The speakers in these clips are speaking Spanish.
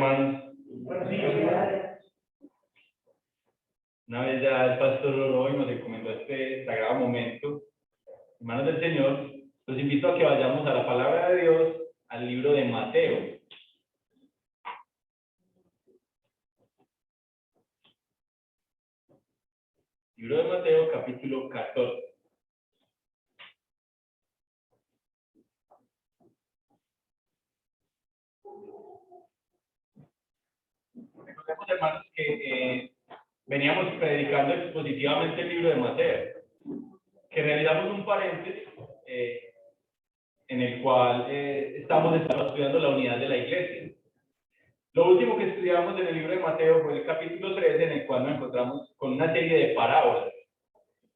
hermanos. Una vez ya el pastor Loroy nos encomendó este sagrado momento. Hermanos del Señor, los invito a que vayamos a la palabra de Dios, al libro de Mateo. Libro de Mateo, capítulo 14. Recordemos, hermanos, que veníamos predicando expositivamente el libro de Mateo, que realizamos un paréntesis en el cual estamos estudiando la unidad de la iglesia. Lo último que estudiamos en el libro de Mateo fue el capítulo 13, en el cual nos encontramos con una serie de parábolas.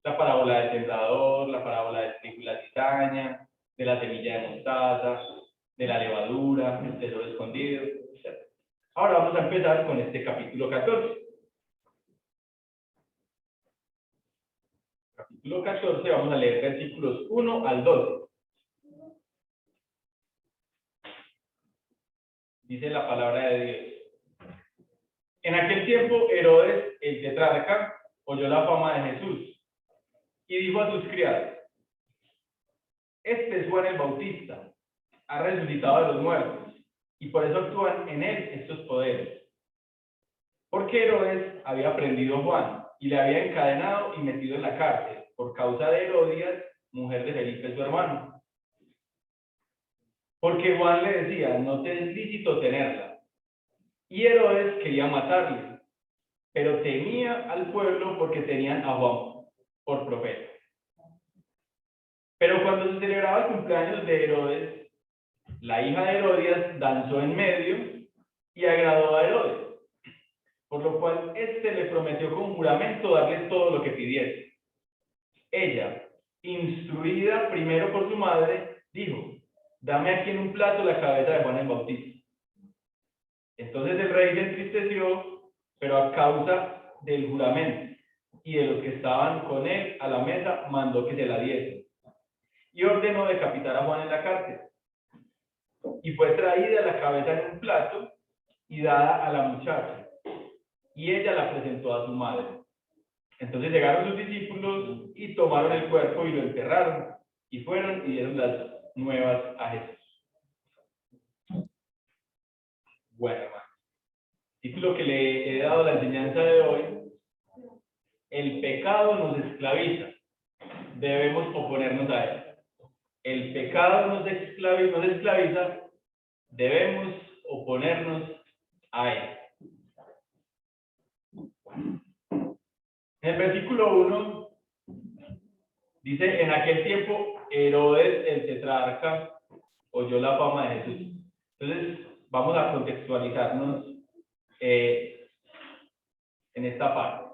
La parábola del sembrador, la parábola del trigo y la cizaña, de la semilla de mostaza, de la levadura, el tesoro escondido, etc. Ahora vamos a empezar con este capítulo 14. Capítulo 14, vamos a leer versículos 1 al 12. Dice la palabra de Dios. En aquel tiempo, Herodes, el tetrarca, oyó la fama de Jesús y dijo a sus criados: este es Juan el Bautista, ha resucitado de los muertos, y por eso actúan en él estos poderes. Porque Herodes había prendido a Juan y le había encadenado y metido en la cárcel por causa de Herodías, mujer de Felipe su hermano. Porque Juan le decía: no te es lícito tenerla. Y Herodes quería matarle, pero temía al pueblo porque tenían a Juan por profeta. Pero cuando se celebraba el cumpleaños de Herodes, la hija de Herodías danzó en medio y agradó a Herodes, por lo cual éste le prometió con juramento darle todo lo que pidiese. Ella, instruida primero por su madre, dijo: dame aquí en un plato la cabeza de Juan el Bautista. Entonces el rey se entristeció, pero a causa del juramento y de los que estaban con él a la mesa, mandó que se la diese. Y ordenó decapitar a Juan en la cárcel. Y fue traída la cabeza en un plato y dada a la muchacha. Y ella la presentó a su madre. Entonces llegaron sus discípulos y tomaron el cuerpo y lo enterraron. Y fueron y dieron las nuevas a Jesús. Bueno, hermano. Título que le he dado la enseñanza de hoy: el pecado nos esclaviza, debemos oponernos a él. El pecado nos esclaviza, debemos oponernos a él. En el versículo 1 dice: en aquel tiempo Herodes el tetrarca oyó la fama de Jesús. Entonces vamos a contextualizarnos en esta parte.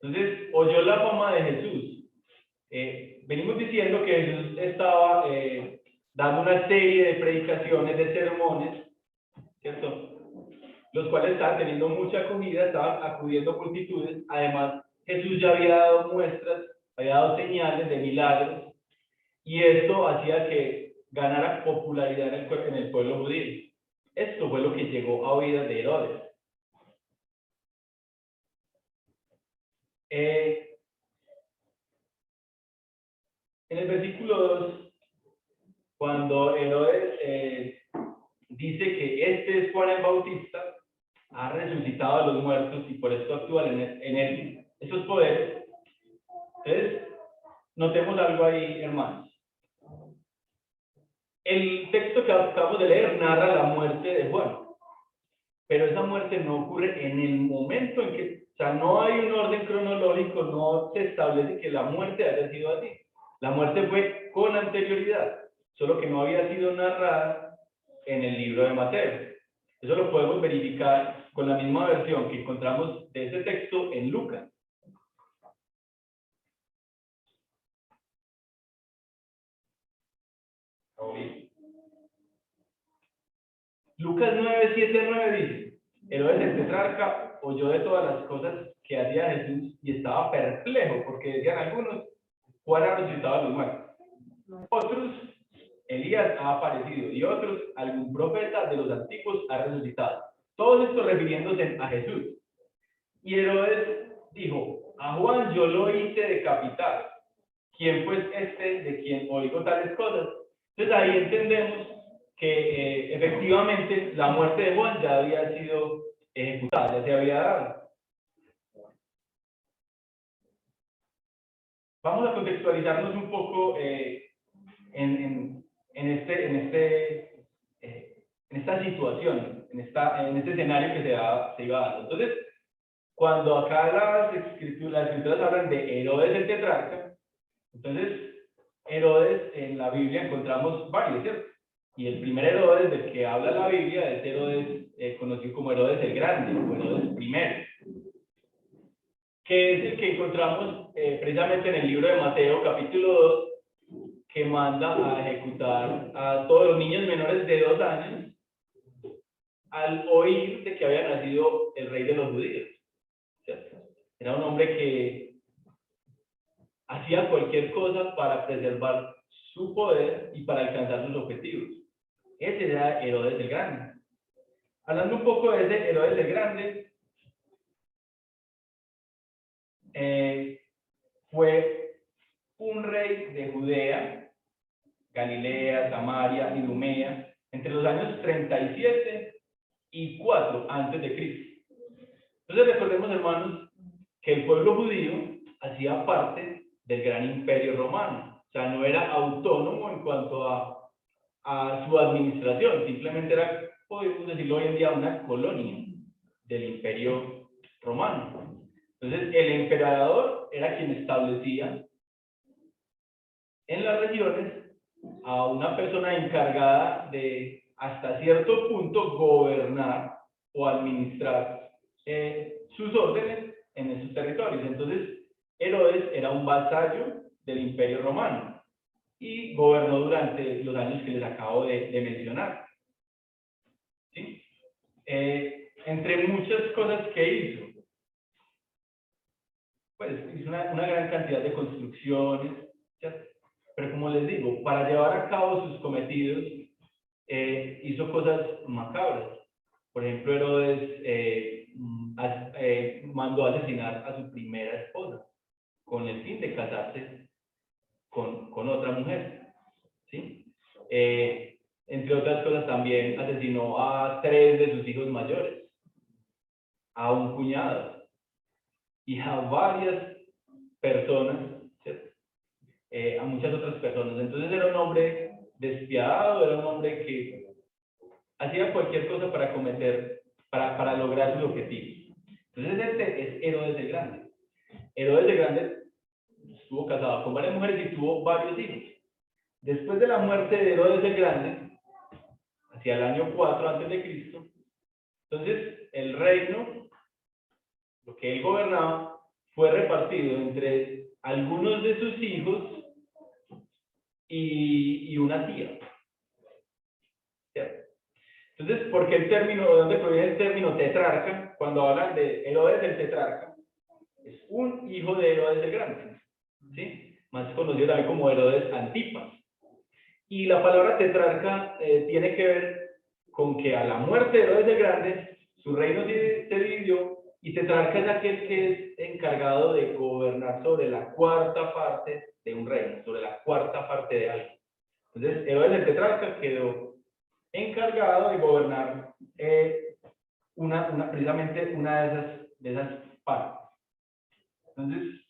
Entonces, oyó la fama de Jesús. Venimos diciendo que Jesús estaba dando una serie de predicaciones, de sermones, ¿cierto? Los cuales estaban teniendo mucha acogida, estaban acudiendo multitudes. Además, Jesús ya había dado muestras, había dado señales de milagros, y esto hacía que ganara popularidad en el pueblo judío. Esto fue lo que llegó a oídas de Herodes. En el versículo 2, cuando Herodes dice que este es Juan el Bautista, ha resucitado de los muertos y por esto actúan en él esos poderes. Entonces, notemos algo ahí, hermanos. El texto que acabamos de leer narra la muerte de Juan, pero esa muerte no ocurre en el momento en que, o sea, no hay un orden cronológico, no se establece que la muerte haya sido así. La muerte fue con anterioridad, solo que no había sido narrada en el libro de Mateo. Eso lo podemos verificar con la misma versión que encontramos de ese texto en Lucas. Lucas 9:7-9 dice: Herodes el tetrarca oyó de todas las cosas que hacía Jesús y estaba perplejo, porque decían algunos: Juan ha resucitado de los muertos. Otros: Elías ha aparecido, y otros: algún profeta de los antiguos ha resucitado. Todos estos refiriéndose a Jesús. Y Herodes dijo, a Juan yo lo hice decapitar. ¿Quién pues de quien oigo tales cosas? Entonces ahí entendemos que efectivamente la muerte de Juan ya había sido ejecutada, ya se había dado. Vamos a contextualizarnos un poco en esta situación, en este escenario que se iba dando. Entonces, cuando acá las escrituras hablan de Herodes el tetrarca, entonces Herodes en la Biblia encontramos varios, ¿cierto? Y el primer Herodes del que habla la Biblia es Herodes, conocido como Herodes el Grande, o Herodes I, que es el que encontramos precisamente en el libro de Mateo, capítulo 2, que manda a ejecutar a todos los niños menores de 2 años al oír de que había nacido el rey de los judíos. ¿Cierto? Era un hombre que hacía cualquier cosa para preservar su poder y para alcanzar sus objetivos. Ese era Herodes el Grande. Hablando un poco de ese Herodes el Grande, fue un rey de Judea, Galilea, Samaria, Idumea, entre los años 37 y 4 antes de Cristo. Entonces recordemos, hermanos, que el pueblo judío hacía parte del gran imperio romano. O sea, no era autónomo en cuanto a su administración, simplemente era, podemos decirlo hoy en día, una colonia del imperio romano. Entonces, el emperador era quien establecía en las regiones a una persona encargada de, hasta cierto punto, gobernar o administrar sus órdenes en esos territorios. Entonces, Herodes era un vasallo del imperio romano y gobernó durante los años que les acabo de mencionar. ¿Sí? Entre muchas cosas que hizo, pues hizo una gran cantidad de construcciones, ¿cierto? Pero como les digo, para llevar a cabo sus cometidos, hizo cosas macabras. Por ejemplo, Herodes mandó a asesinar a su primera esposa con el fin de casarse con otra mujer. ¿Sí? Entre otras cosas, también asesinó a 3 de sus hijos mayores, a un cuñado y a varias personas, ¿cierto? A muchas otras personas. Entonces era un hombre despiadado, era un hombre que hacía cualquier cosa para lograr sus objetivos. Entonces este es Herodes el Grande. Herodes el Grande estuvo casado con varias mujeres y tuvo varios hijos. Después de la muerte de Herodes el Grande, hacia el año 4 antes de Cristo, entonces el reino, lo que él gobernaba, fue repartido entre algunos de sus hijos y una tía. ¿Cierto? Entonces, ¿por qué el término, de dónde proviene el término tetrarca? Cuando hablan de Herodes el tetrarca, es un hijo de Herodes el Grande, ¿sí? Más conocido también como Herodes Antipas. Y la palabra tetrarca tiene que ver con que a la muerte de Herodes el Grande, su reino se dividió, y tetrarca es aquel que es encargado de gobernar sobre la cuarta parte de un reino, sobre la cuarta parte de algo. Entonces, Herodes el tetrarca quedó encargado de gobernar precisamente una de esas partes. Entonces,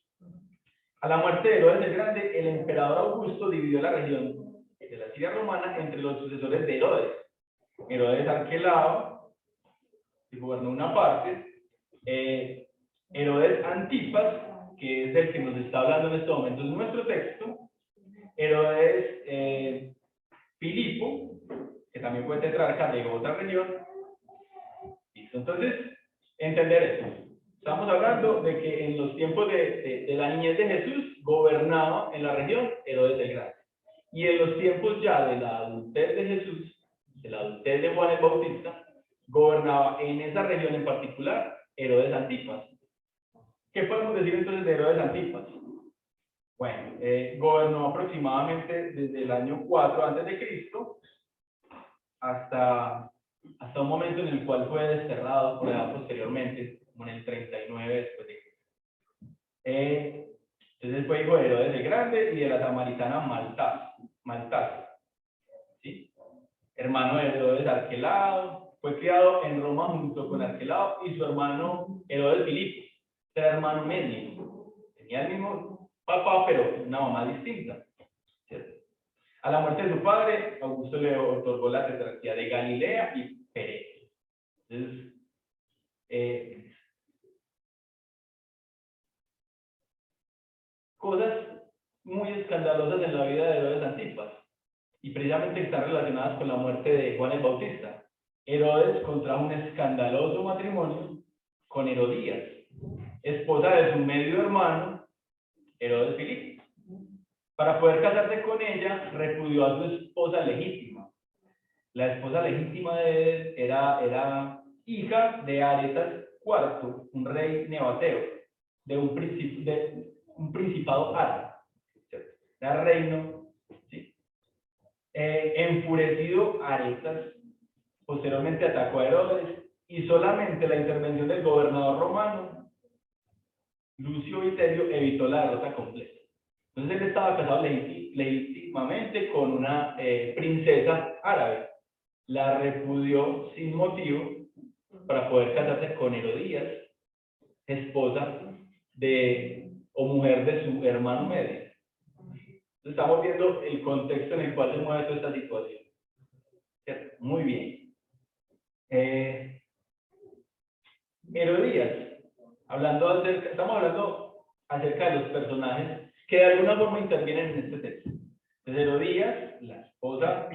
a la muerte de Herodes el Grande, el emperador Augusto dividió la región de la Siria romana entre los sucesores de Herodes. Herodes Arquelao, que gobernó una parte, Herodes Antipas, que es el que nos está hablando en este momento en nuestro texto, Herodes Filipo, que también fue tetrarca de otra región. Listo. Entonces, entender esto. Estamos hablando de que en los tiempos de la niñez de Jesús gobernaba en la región Herodes el Grande. Y en los tiempos ya de la adultez de Jesús, de la adultez de Juan el Bautista, gobernaba en esa región en particular Herodes Antipas. ¿Qué podemos decir entonces de Herodes Antipas? Bueno, gobernó aproximadamente desde el año 4 antes de Cristo hasta hasta un momento en el cual fue desterrado por edad posteriormente, como en el 39 después de Cristo. Entonces fue hijo de Herodes el Grande y de la samaritana Maltas, ¿sí? Hermano de Herodes Arquelao, fue criado en Roma junto con Arquelao y su hermano Herodes Filipo, era hermano medio, tenía el mismo papá pero una mamá distinta, ¿cierto? A la muerte de su padre, Augusto le otorgó la tetrarquía de Galilea y Perea. Entonces, cosas muy escandalosas en la vida de Herodes Antipas, y precisamente están relacionadas con la muerte de Juan el Bautista. Herodes contrajo un escandaloso matrimonio con Herodías, esposa de su medio hermano, Herodes Filipo. Para poder casarse con ella, repudió a su esposa legítima. La esposa legítima de él era hija de Aretas IV, un rey nebateo, de un principado árabe. Era reino, ¿sí? Enfurecido, Aretas posteriormente atacó a Herodes y solamente la intervención del gobernador romano, Lucio Viterio, evitó la derrota completa. Entonces él estaba casado legítimamente con una princesa árabe. La repudió sin motivo para poder casarse con Herodías, esposa o mujer de su hermano medio. Estamos viendo el contexto en el cual se mueve toda esta situación. ¿Cierto? Muy bien. Herodías, estamos hablando acerca de los personajes que de alguna forma intervienen en este texto. Entonces, Herodías, la esposa,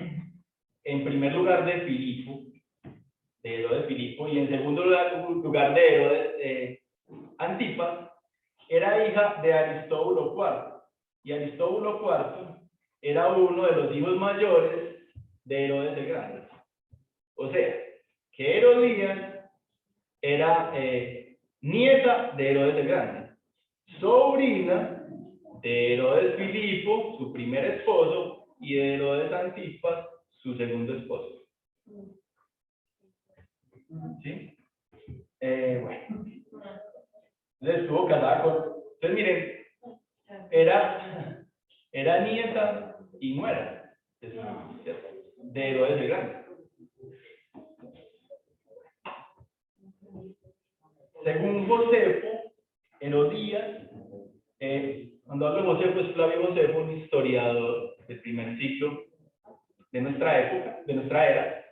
en primer lugar de Filipo, de Herodes Filipo, y en segundo lugar de Herodes Antipas, era hija de Aristóbulo IV. Y Aristóbulo IV era uno de los hijos mayores de Herodes el Grande. O sea, que Herodías era nieta de Herodes el Grande, sobrina de Herodes Filipo, su primer esposo, y de Herodes Antipas, su segundo esposo. ¿Sí? Bueno. Entonces estuvo casada con... Entonces miren, era nieta y nuera de Herodes el Grande. Según Josefo, Herodías, cuando hablo de Josefo, es Flavio Josefo, un historiador del primer siglo de nuestra época, de nuestra era.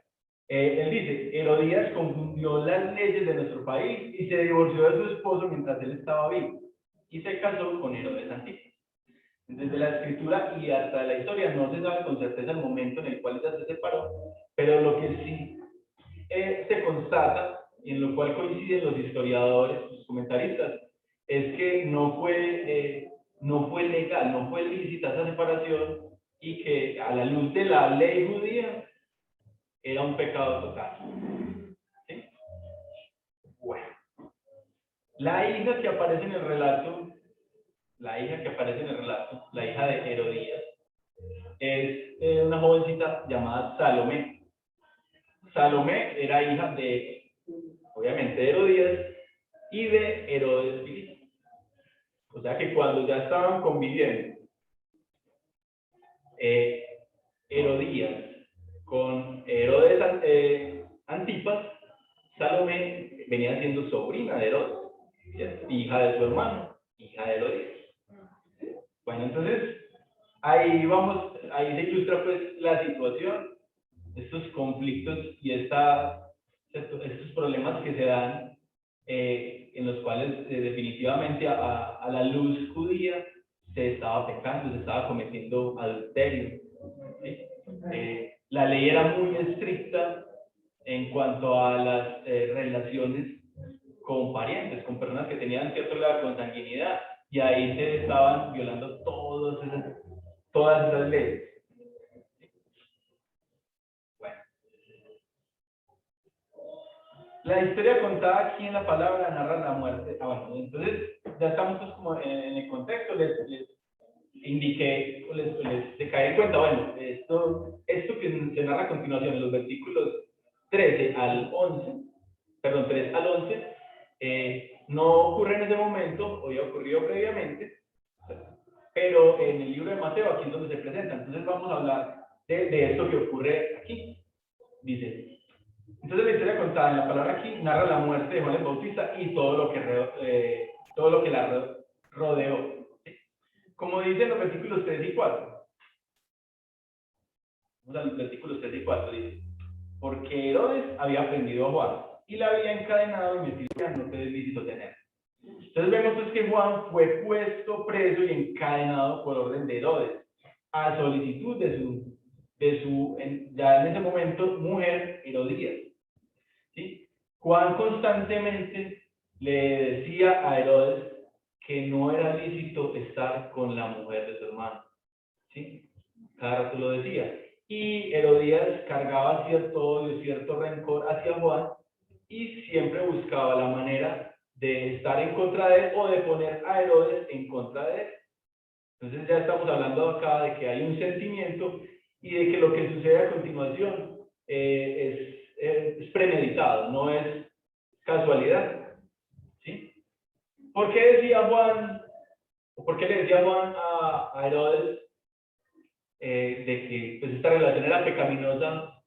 Él dice, Herodías confundió las leyes de nuestro país y se divorció de su esposo mientras él estaba vivo y se casó con Herodes Antipas. Desde la escritura y hasta la historia no se sabe con certeza el momento en el cual ella se separó, pero lo que sí se constata, y en lo cual coinciden los historiadores, los comentaristas, es que no fue legal, no fue lícita esa separación y que a la luz de la ley judía era un pecado total. ¿Sí? Bueno, la hija que aparece en el relato, la hija de Herodías, es una jovencita llamada Salomé. Salomé era hija de, obviamente, de Herodías y de Herodes Filipo. O sea que cuando ya estaban conviviendo Herodías con Herodes Antipas, Salomé venía siendo sobrina de Herodes, ¿cierto? Hija de su hermano, hija de Herodías. Bueno, entonces ahí se ilustra pues la situación, estos conflictos y estos problemas que se dan, en los cuales definitivamente a la luz judía se estaba pecando, se estaba cometiendo adulterio. ¿Sí? La ley era muy estricta en cuanto a las relaciones con parientes, con personas que tenían cierto grado de consanguinidad, y ahí se estaban violando todas esas leyes. Bueno. La historia contada aquí en la palabra narra la muerte. Bueno, entonces ya estamos pues como en el contexto, les indiqué, les caí en cuenta, bueno, esto que se narra a continuación, en los versículos 13 al 11, perdón, 3 al 11, no ocurre en ese momento, había ocurrido previamente, pero en el libro de Mateo aquí es donde se presenta. Entonces vamos a hablar de esto que ocurre aquí. Dice, entonces la historia contada en la palabra aquí narra la muerte de Juan el Bautista y todo lo que la rodeó. ¿Sí? Como dicen los versículos 3 y 4. Vamos a los versículos 3 y 4, dice, porque Herodes había prendido a Juan y la había encadenado y metido en no te es lícito tener. Entonces vemos pues que Juan fue puesto preso y encadenado por orden de Herodes, a solicitud ya en ese momento, mujer Herodías. ¿Sí? Juan constantemente le decía a Herodes que no era lícito estar con la mujer de su hermano. ¿Sí? Cada rato lo decía. Y Herodías cargaba cierto odio, cierto rencor hacia Juan y siempre buscaba la manera de estar en contra de él o de poner a Herodes en contra de él. Entonces ya estamos hablando acá de que hay un sentimiento y de que lo que sucede a continuación es premeditado, no es casualidad. ¿Sí? ¿Por qué decía Juan, o por qué le decía Juan a Herodes de que pues, esta relación era pecaminosa?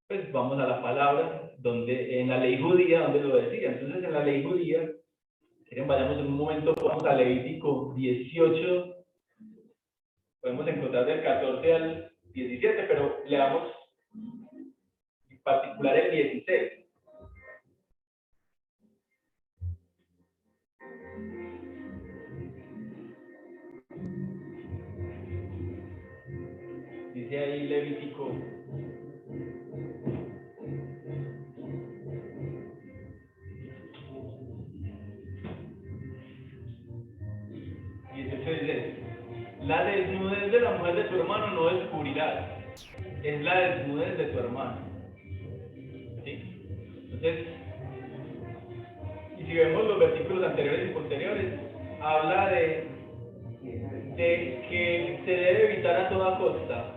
Pues vamos a la palabra, donde en la ley judía, donde lo decía. Entonces en la ley judía, quieren vayamos en un momento, vamos a Levítico 18, podemos encontrar del 14 al 17, pero leamos en particular el 16. Dice ahí Levítico 18, dice, la desnudez de la mujer de tu hermano no descubrirás, es la desnudez de tu hermano. ¿Sí? Entonces, y si vemos los versículos anteriores y posteriores, habla de que se debe evitar a toda costa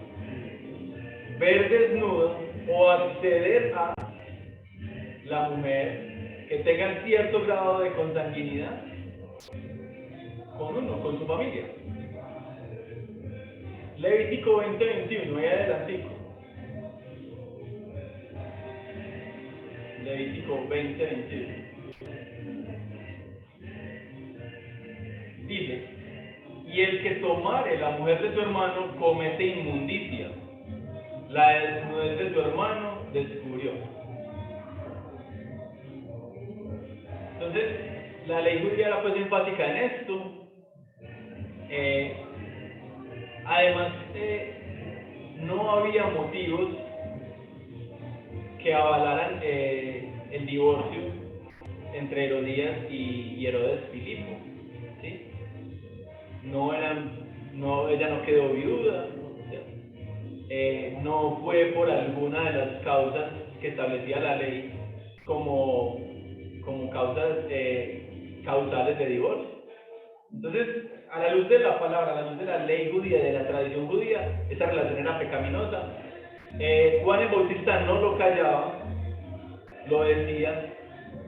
ver desnudo o acceder a la mujer que tenga cierto grado de consanguinidad con su familia. Levítico 20:21, ahí adelantico. Levítico 20:21. Dice, y el que tomare la mujer de su hermano comete inmundicia. La desnudez de su hermano descubrió. Entonces, la ley judía era pues enfática en esto. Además, no había motivos que avalaran el divorcio entre Herodías y Herodes Filipo. ¿Sí? Ella no quedó viuda, no fue por alguna de las causas que establecía la ley como causas causales de divorcio. Entonces, a la luz de la palabra, a la luz de la ley judía, de la tradición judía, esa relación era pecaminosa. Juan el Bautista no lo callaba, lo decía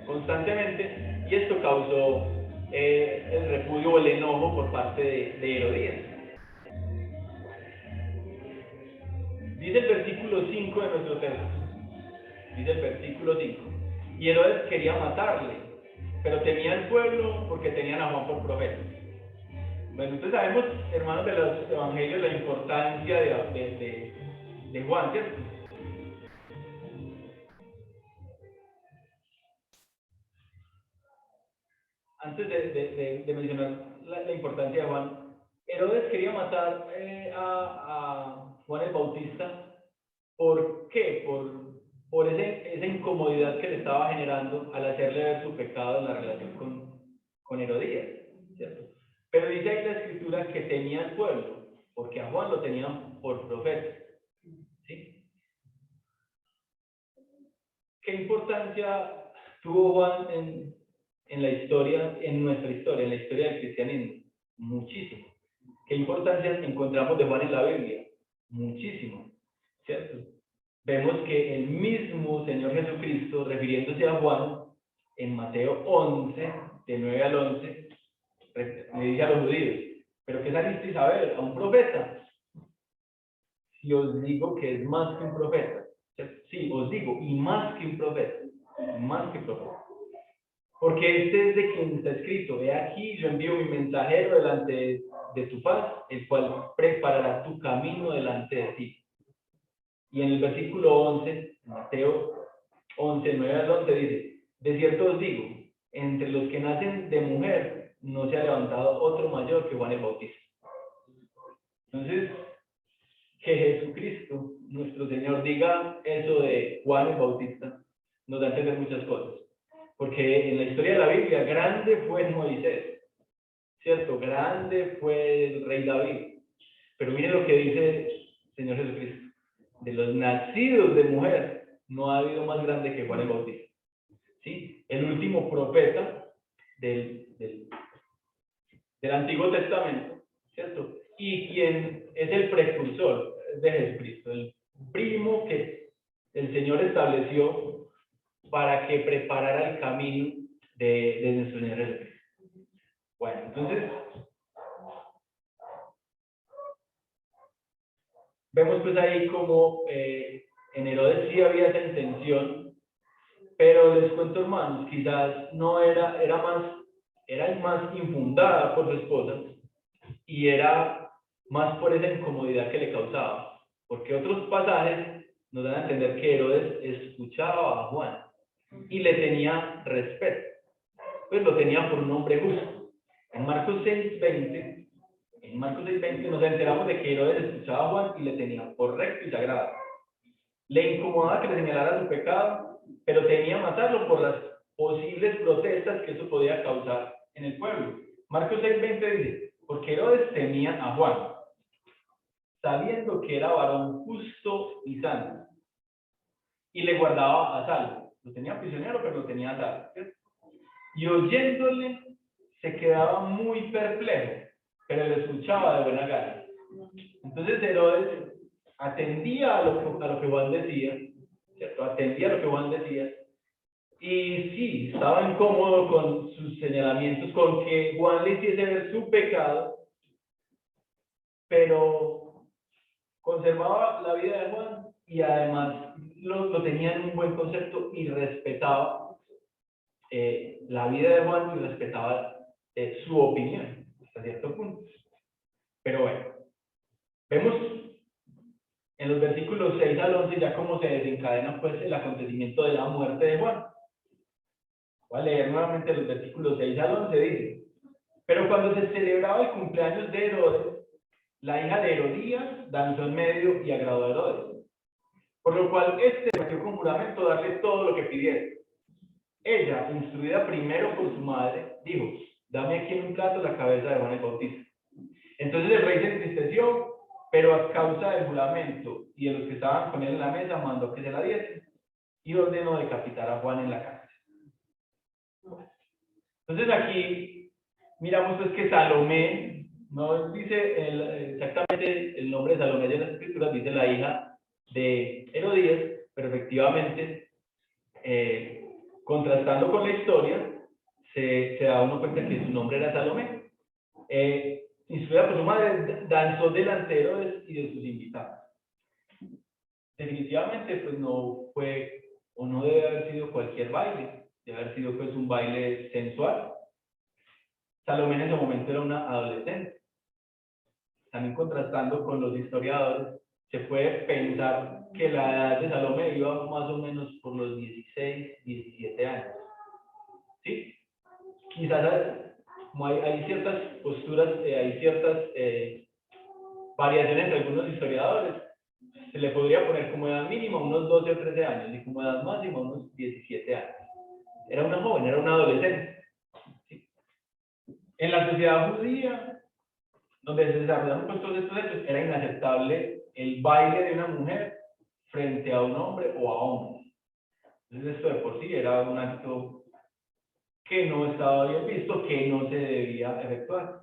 constantemente, y esto causó el repudio o el enojo por parte de Herodías. Dice el versículo 5 de nuestro texto. Dice el versículo 5. Y Herodes quería matarle, pero temía al pueblo porque tenían a Juan por profeta. Bueno, entonces sabemos, hermanos de los evangelios, la importancia de Juan, ¿cierto? Antes de mencionar la importancia de Juan, Herodes quería matar a Juan el Bautista. ¿Por qué? Por esa incomodidad que le estaba generando al hacerle ver su pecado en la relación con Herodías, ¿cierto? Pero dice ahí la escritura que temía al pueblo, porque a Juan lo tenían por profeta. ¿Sí? ¿Qué importancia tuvo Juan en la historia, en nuestra historia, en la historia del cristianismo? Muchísimo. ¿Qué importancia encontramos de Juan en la Biblia? Muchísimo, ¿cierto? vemos que el mismo Señor Jesucristo, refiriéndose a Juan, en Mateo 11, de 9 al 11, le dice a los judíos, ¿pero qué salisteis a ver? ¿A un profeta? Si os digo que es más que un profeta. Sí, os digo, y más que un profeta. Más que profeta. Porque este es de quien está escrito, he aquí, yo envío mi mensajero delante de tu paz, el cual preparará tu camino delante de ti. Y en el versículo 11, Mateo 11, 9 al 11 dice, de cierto os digo, entre los que nacen de mujer no se ha levantado otro mayor que Juan el Bautista. Entonces, que Jesucristo, nuestro Señor, diga eso de Juan el Bautista, nos da a entender muchas cosas. Porque en la historia de la Biblia, grande fue Moisés, ¿cierto? Grande fue el rey David. Pero miren lo que dice el Señor Jesucristo. De los nacidos de mujer, no ha habido más grande que Juan el Bautista. ¿Sí? El último profeta del Antiguo Testamento, ¿cierto? Y quien es el precursor de Jesucristo, el primo que el Señor estableció para que preparara el camino de nuestro Señor Jesucristo. Bueno, entonces, vemos pues ahí como en Herodes sí había esa intención, pero les cuento, hermanos, quizás no era más infundada por su esposa y era más por esa incomodidad que le causaba, porque otros pasajes nos dan a entender que Herodes escuchaba a Juan y le tenía respeto, pues lo tenía por un hombre justo. En Marcos 6:20 nos enteramos de que Herodes escuchaba a Juan y le tenía por recto y sagrado. Le incomodaba que le señalara su pecado, pero temía matarlo por las posibles protestas que eso podía causar en el pueblo. Marcos 6:20 dice, porque Herodes temía a Juan, sabiendo que era varón justo y santo, y le guardaba a salvo. Lo tenía prisionero, pero lo tenía a salvo, ¿cierto? Y oyéndole, se quedaba muy perplejo, pero le escuchaba de buena gana. Entonces Herodes atendía a lo que Juan decía, ¿cierto? Atendía a lo que Juan decía, y sí, estaba incómodo con sus señalamientos, con que Juan le hiciese ver su pecado, pero conservaba la vida de Juan y además lo tenía en un buen concepto y respetaba la vida de Juan y respetaba su opinión hasta cierto punto. Pero bueno, vemos en los versículos 6 al 11 ya cómo se desencadena pues el acontecimiento de la muerte de Juan. Voy a leer nuevamente los versículos 6 al 11, dice, pero cuando se celebraba el cumpleaños de Herodes, la hija de Herodías danzó en medio y agradó a Herodes, por lo cual éste metió con juramento darle todo lo que pidiera. Ella, instruida primero por su madre, dijo, dame aquí en un plato la cabeza de Juan el Bautista. Entonces el rey se entristeció, pero a causa del juramento y de los que estaban con él en la mesa, mandó que se la diesen y ordenó decapitar a Juan en la cárcel. Entonces aquí miramos pues que Salomé, no dice exactamente el nombre de Salomé de las escrituras, dice la hija de Herodías, pero efectivamente, contrastando con la historia, se da uno cuenta que su nombre era Salomé. Instruida por su madre, danzó delante de Herodes y de sus invitados. Definitivamente, pues no fue, o no debe haber sido cualquier baile, debe haber sido pues un baile sensual. Salomé en ese momento era una adolescente. También contrastando con los historiadores, se puede pensar que la edad de Salomé iba más o menos por los 16, 17 años. ¿Sí? Quizás como hay ciertas posturas, hay ciertas variaciones entre algunos historiadores. Se le podría poner como edad mínima unos 12 o 13 años y como edad máxima unos 17 años. Era una joven, era una adolescente. ¿Sí? En la sociedad judía, donde se desarrollaron pues todos estos hechos, era inaceptable el baile de una mujer frente a un hombre o a hombres. Entonces esto de por sí era un acto que no estaba bien visto, que no se debía efectuar.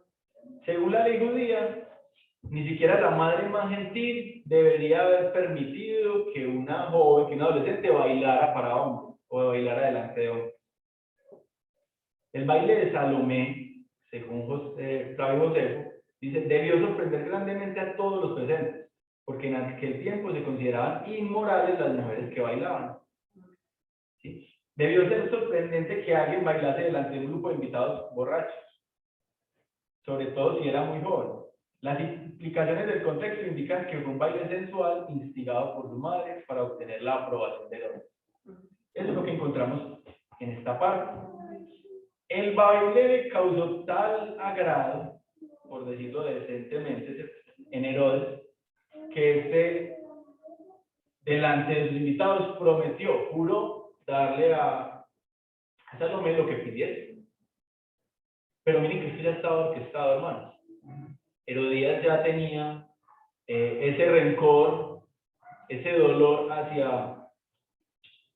Según la ley judía, Ni siquiera la madre más gentil debería haber permitido que una joven, que un adolescente bailara para hombres o bailara delante de hombres. El baile de Salomé, según Flavio Josefo, dice, debió sorprender grandemente a todos los presentes, porque en aquel tiempo se consideraban inmorales las mujeres que bailaban. ¿Sí? Debió ser sorprendente que alguien bailase delante de un grupo de invitados borrachos, sobre todo si era muy joven. Las implicaciones del contexto indican que fue un baile sensual instigado por su madre para obtener la aprobación del hombre. Eso es lo que encontramos en esta parte. El baile causó tal agrado, por decirlo decentemente, en Herodes, que delante de sus invitados, juró darle a Salomé lo que pidiese. Pero miren que esto ya estaba orquestado, hermanos. Herodías ya tenía ese rencor, ese dolor hacia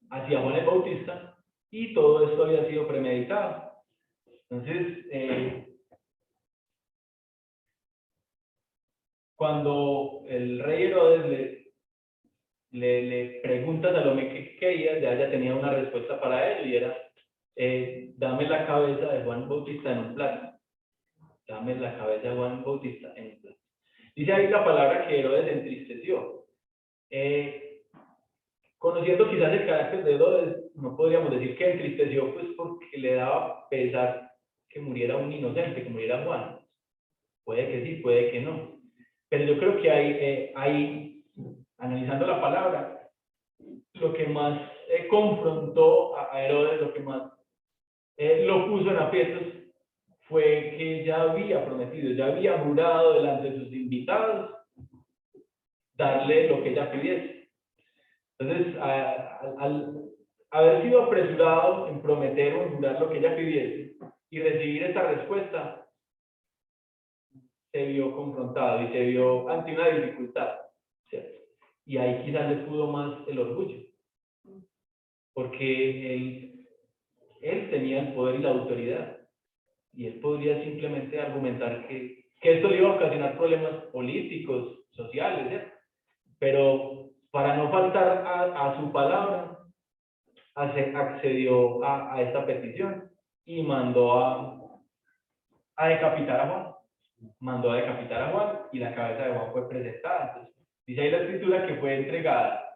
Juan el Bautista, y todo esto había sido premeditado. Entonces, cuando el rey Herodes le pregunta a Salomé qué quería, ya tenía una respuesta para él, y era, dame la cabeza de Juan Bautista en un plato. Dame la cabeza de Juan Bautista en un plato. Dice ahí la palabra que Herodes se entristeció. Conociendo quizás el carácter de Herodes, no podríamos decir que entristeció, pues porque le daba pesar que muriera un inocente, que muriera Juan. Puede que sí, puede que no. Pero yo creo que hay analizando la palabra, lo que más confrontó a Herodes, lo que más lo puso en aprietos, fue que ya había prometido, ya había jurado delante de sus invitados darle lo que ella pidiese. Entonces, al haber sido apresurado en prometer o en jurar lo que ella pidiese y recibir esta respuesta, se vio confrontado y se vio ante una dificultad, ¿cierto? Y ahí quizás le pudo más el orgullo, porque él tenía el poder y la autoridad, y él podría simplemente argumentar que esto le iba a ocasionar problemas políticos, sociales, ¿cierto? Pero para no faltar a su palabra, accedió a esta petición y mandó a decapitar a Juan. Mandó a decapitar a Juan, y la cabeza de Juan fue presentada. Entonces, dice ahí la escritura que fue entregada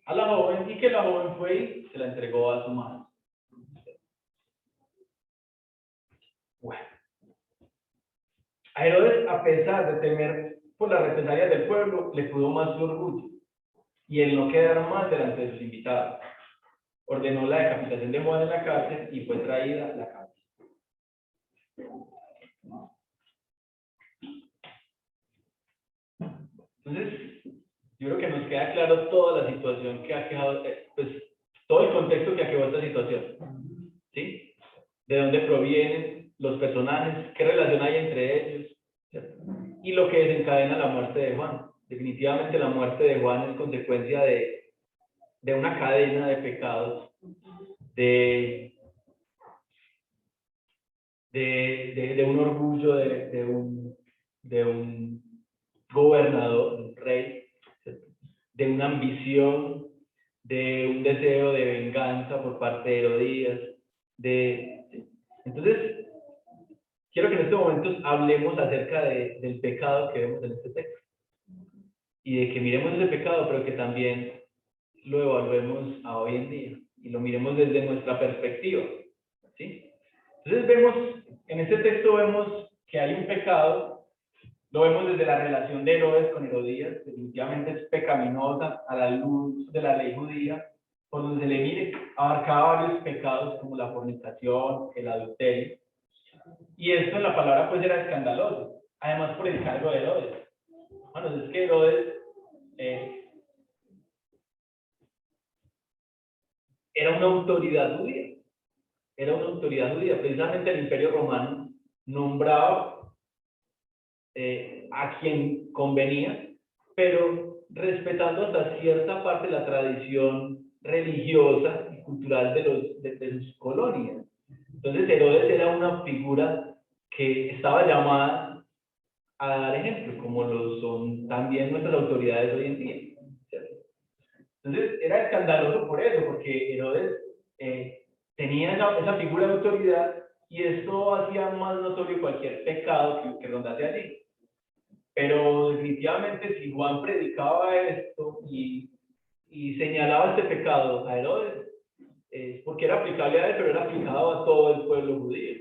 a la joven, y que la joven fue y se la entregó a su madre. Bueno, a Herodes, a pesar de temer por las represalias del pueblo, le pudo más su orgullo, y el no quedar mal delante de sus invitados. Ordenó la decapitación de Juan en la cárcel, y fue traída la cabeza. Entonces, yo creo que nos queda claro toda la situación que ha quedado, pues todo el contexto que ha quedado esta situación, ¿sí? De dónde provienen los personajes, qué relación hay entre ellos, ¿cierto? Y lo que desencadena la muerte de Juan. Definitivamente la muerte de Juan es consecuencia de una cadena de pecados, de un orgullo de un gobernador, de un rey, ¿cierto? De una ambición, de un deseo de venganza por parte de Herodías. Entonces, quiero que en estos momentos hablemos acerca del pecado que vemos en este texto. Y de que miremos ese pecado, pero que también lo evaluemos a hoy en día. Y lo miremos desde nuestra perspectiva, ¿sí? Entonces en este texto vemos que hay un pecado. Lo vemos desde la relación de Herodes con Herodías. Definitivamente es pecaminosa a la luz de la ley judía. Por donde se le mire, abarcaba varios pecados como la fornicación, el adulterio. Y esto en la palabra pues era escandaloso. Además por el cargo de Herodes. Bueno, es que Herodes era una autoridad judía. Era una autoridad judía. Precisamente el Imperio Romano nombraba a quien convenía, pero respetando hasta cierta parte la tradición religiosa y cultural de sus colonias. Entonces Herodes era una figura que estaba llamada a dar ejemplo, como lo son también nuestras autoridades hoy en día, ¿cierto? Entonces, era escandaloso por eso, porque Herodes tenía esa figura de autoridad y esto hacía más notorio cualquier pecado que rondase allí. Pero definitivamente, si Juan predicaba esto y señalaba este pecado a Herodes, es porque era aplicable a él, pero era aplicado a todo el pueblo judío,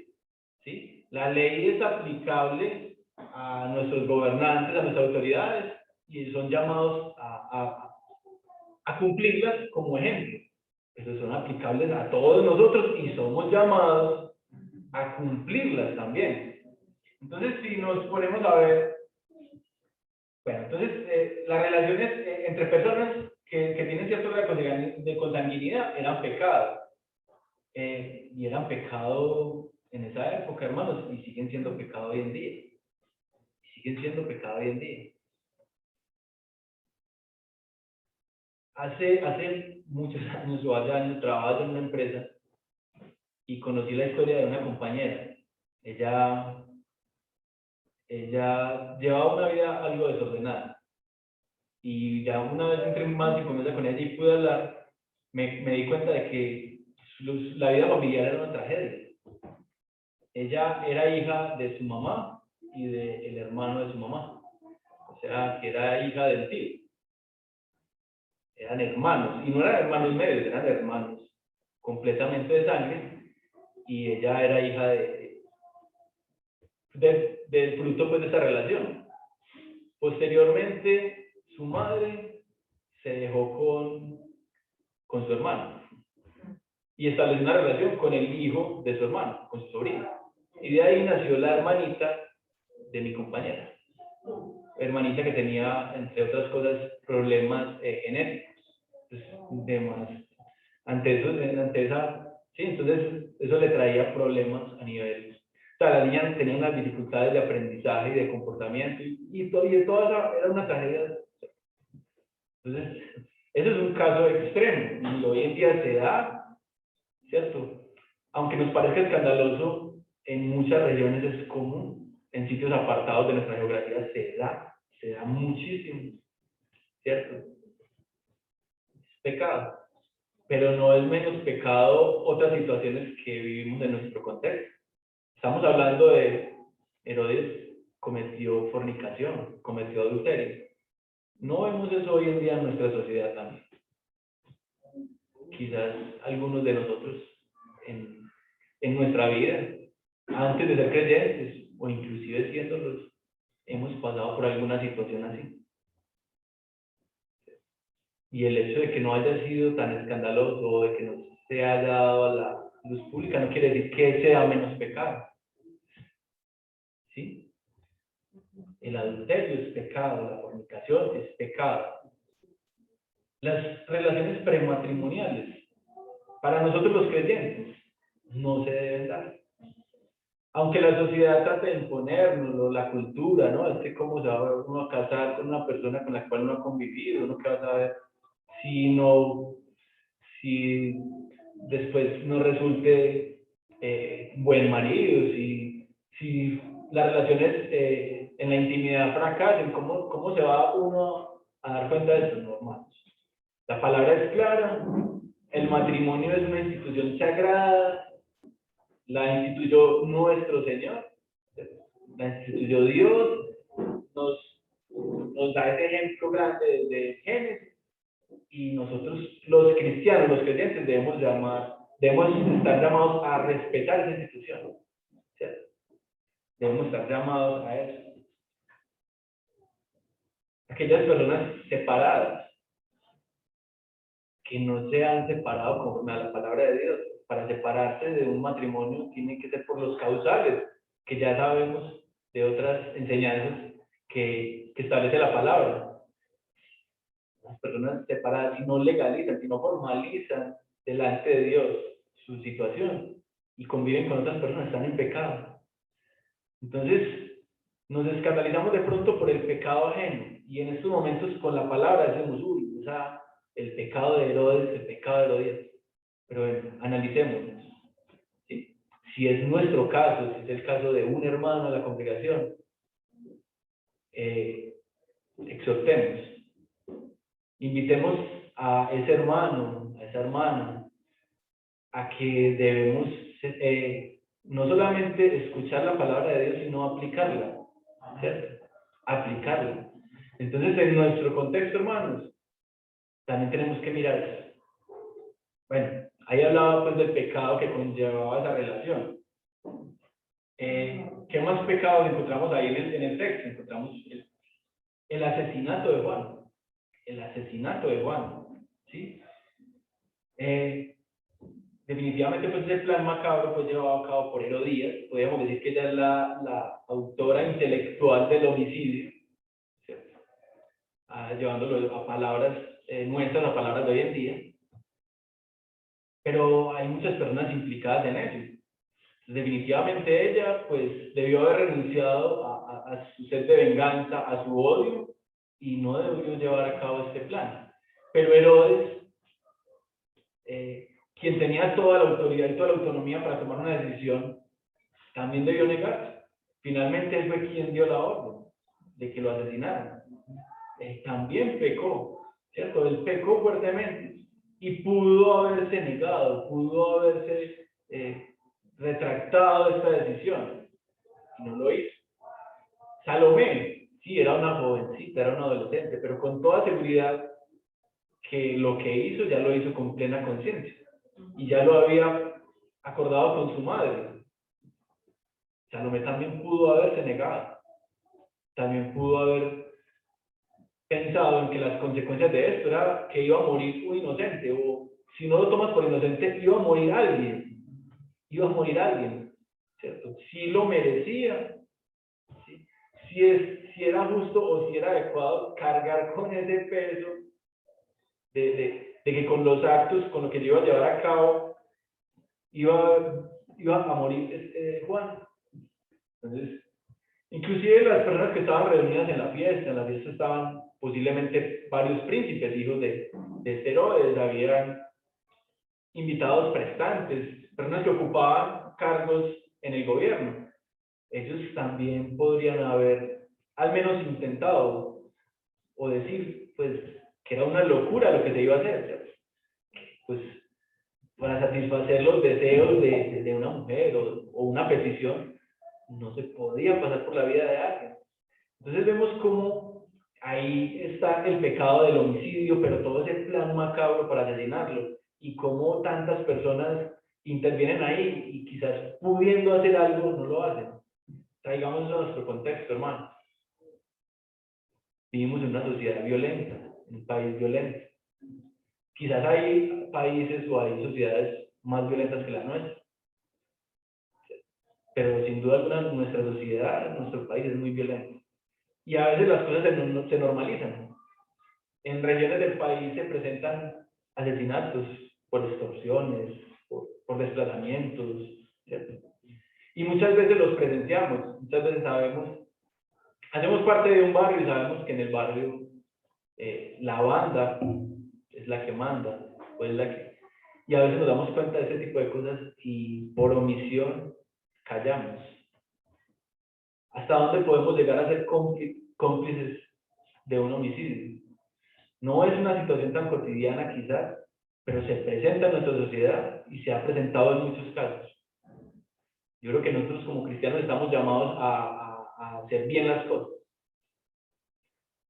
¿sí? La ley es aplicable a nuestros gobernantes, a nuestras autoridades, y son llamados a cumplirlas como ejemplo. Esos son aplicables a todos nosotros y somos llamados a cumplirlas también. Entonces, si nos ponemos a ver, bueno, entonces las relaciones entre personas que tienen cierto grado de consanguinidad eran pecado. Y eran pecado en esa época, hermanos, y siguen siendo pecado hoy en día. Siguen siendo pecado hoy en día. Hace muchos años o hace años trabajaba en una empresa y conocí la historia de una compañera. Ella llevaba una vida algo desordenada. Y ya una vez entré más en conversa con ella y pude hablar, me di cuenta de que la vida familiar era una tragedia. Ella era hija de su mamá y del hermano de su mamá. O sea, que era hija del tío. Eran hermanos, y no eran hermanos medios, eran hermanos completamente de sangre, y ella era hija del fruto pues, de esa relación. Posteriormente, su madre se dejó con su hermano y estableció una relación con el hijo de su hermano, con su sobrino. Y de ahí nació la hermanita de mi compañera. Hermanita que tenía, entre otras cosas, problemas genéticos. Entonces, sí, entonces eso le traía problemas a nivel. O sea, la niña tenía unas dificultades de aprendizaje y de comportamiento, y todo eso era una tragedia. Entonces, eso es un caso extremo, y hoy en día se da, ¿cierto? Aunque nos parezca escandaloso, en muchas regiones es común, en sitios apartados de nuestra geografía se da muchísimo, ¿cierto? Es pecado. Pero no es menos pecado otras situaciones que vivimos en nuestro contexto. Estamos hablando de Herodes cometió fornicación, cometió adulterio. No vemos eso hoy en día en nuestra sociedad también. Quizás algunos de nosotros en nuestra vida, antes de ser creyentes o inclusive siéndolos, hemos pasado por alguna situación así. Y el hecho de que no haya sido tan escandaloso o de que no se haya dado a la luz pública no quiere decir que sea menos pecado. ¿Sí? El adulterio es pecado, la fornicación es pecado. Las relaciones prematrimoniales, para nosotros los creyentes, no se deben dar. Aunque la sociedad trata de imponernos, la cultura, ¿no? Es que cómo se va uno a casar con una persona con la cual no ha convivido, uno que va a saber si después no resulte buen marido, si las relaciones en la intimidad fracasen, ¿cómo se va uno a dar cuenta de eso? No, hermanos. La palabra es clara, el matrimonio es una institución sagrada, la instituyó nuestro Señor, la instituyó Dios, nos da ese ejemplo grande desde Génesis, y nosotros los cristianos, los creyentes, debemos estar llamados a respetar esa institución, ¿cierto? Debemos estar llamados a eso. Aquellas personas separadas, que no se han separado conforme a la palabra de Dios, para separarse de un matrimonio tiene que ser por los causales, que ya sabemos de otras enseñanzas que establece la palabra. Las personas separadas, si no legalizan, si no formalizan delante de Dios su situación y conviven con otras personas, están en pecado. Entonces, nos escandalizamos de pronto por el pecado ajeno, y en estos momentos con la palabra decimos, uy, el pecado de Herodes, el pecado de Herodías. Pero bueno, analicemos. ¿Sí? Si es nuestro caso, si es el caso de un hermano de la congregación, exhortemos, invitemos a ese hermano, a esa hermana, a que debemos no solamente escuchar la palabra de Dios, sino aplicarla, ¿cierto? Aplicarla. Entonces, en nuestro contexto, hermanos, también tenemos que mirar eso. Bueno, ahí hablaba pues del pecado que conllevaba esa relación. ¿Qué más pecados encontramos ahí en el texto? Encontramos el asesinato de Juan. El asesinato de Juan, ¿sí? Definitivamente pues ese plan macabro fue llevado a cabo por Herodías. Podríamos decir que ella es la autora intelectual del homicidio, ¿cierto? Llevándolo a palabras nuestras, a palabras de hoy en día. Pero hay muchas personas implicadas en ello. Definitivamente ella pues debió haber renunciado a su sed de venganza, a su odio, y no debió llevar a cabo este plan. Pero Herodes, quien tenía toda la autoridad y toda la autonomía para tomar una decisión, también debió negarse. Finalmente él fue quien dio la orden de que lo asesinaran. También pecó, ¿cierto? Él pecó fuertemente y pudo haberse negado, pudo haberse retractado de esta decisión, y no lo hizo. Salomé, sí, era una jovencita, era una adolescente, pero con toda seguridad que lo que hizo ya lo hizo con plena conciencia y ya lo había acordado con su madre. Salomé también pudo haberse negado, también pudo haber pensado en que las consecuencias de esto era que iba a morir un inocente, o si no lo tomas por inocente, iba a morir alguien, ¿cierto? Si lo merecía, ¿sí? Si era justo o si era adecuado cargar con ese peso de que con los actos, con lo que yo iba a llevar a cabo, iba a morir Juan. Entonces, inclusive las personas que estaban reunidas en la fiesta estaban posiblemente varios príncipes, hijos de Herodes, habían invitados prestantes, personas que ocupaban cargos en el gobierno. Ellos también podrían haber al menos intentado o decir pues que era una locura lo que se iba a hacer, ¿cierto? Pues para satisfacer los deseos de una mujer o una petición, no se podía pasar por la vida de alguien. Entonces vemos cómo ahí está el pecado del homicidio, pero todo ese plan macabro para asesinarlo, y cómo tantas personas intervienen ahí y quizás pudiendo hacer algo no lo hacen. Traigámoslo a nuestro contexto, hermano. Vivimos en una sociedad violenta, en un país violento. Quizás hay países o hay sociedades más violentas que la nuestra, pero sin duda alguna nuestra sociedad, nuestro país es muy violento. Y a veces las cosas se normalizan. En regiones del país se presentan asesinatos por extorsiones, por desplazamientos, ¿cierto? Y muchas veces los presenciamos, muchas veces sabemos, hacemos parte de un barrio y sabemos que en el barrio la banda es la que manda, o es la que... Y a veces nos damos cuenta de ese tipo de cosas y por omisión callamos. ¿Hasta dónde podemos llegar a ser cómplices de un homicidio? No es una situación tan cotidiana quizás, pero se presenta en nuestra sociedad y se ha presentado en muchos casos. Yo creo que nosotros como cristianos estamos llamados a hacer bien las cosas,